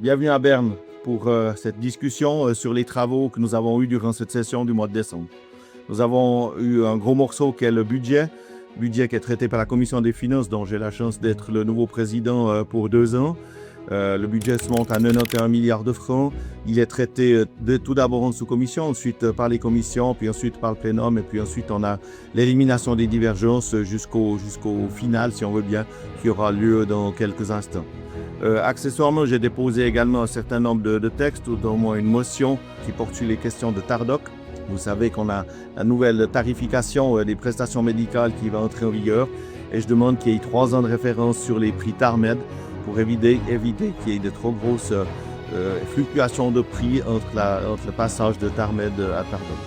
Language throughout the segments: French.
Bienvenue à Berne pour cette discussion sur les travaux que nous avons eus durant cette session du mois de décembre. Nous avons eu un gros morceau qui est le budget qui est traité par la Commission des finances, dont j'ai la chance d'être le nouveau président pour 2 ans. Le budget se monte à 91 milliards de francs. Il est traité tout d'abord en sous-commission, ensuite par les commissions, puis ensuite par le plénum, et puis ensuite on a l'élimination des divergences jusqu'au final, si on veut bien, qui aura lieu dans quelques instants. Accessoirement, j'ai déposé également un certain nombre de textes, ou au moins une motion qui porte sur les questions de Tardoc. Vous savez qu'on a la nouvelle tarification des prestations médicales qui va entrer en vigueur, et je demande qu'il y ait 3 ans de référence sur les prix TARMED pour éviter qu'il y ait de trop grosses fluctuations de prix entre le passage de TARMED à Tardoc.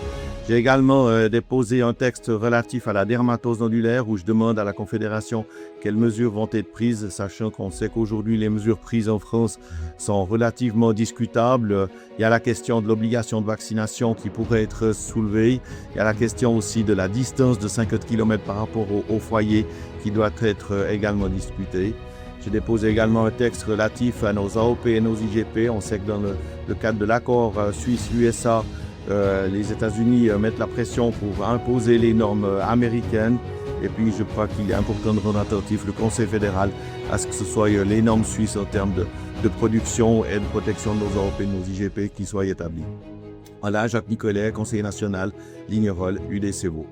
J'ai également déposé un texte relatif à la dermatose nodulaire où je demande à la Confédération quelles mesures vont être prises, sachant qu'on sait qu'aujourd'hui les mesures prises en France sont relativement discutables. Il y a la question de l'obligation de vaccination qui pourrait être soulevée. Il y a la question aussi de la distance de 50 km par rapport au foyer qui doit être également discutée. J'ai déposé également un texte relatif à nos AOP et nos IGP. On sait que dans le cadre de l'accord Suisse-USA, les États-Unis mettent la pression pour imposer les normes américaines. Et puis, je crois qu'il est important de rendre attentif le Conseil fédéral à ce que ce soit les normes suisses en termes de production et de protection de nos AOP et de nos IGP qui soient établies. Voilà, Jacques Nicolet, conseiller national, Lignerolles, UDCVO.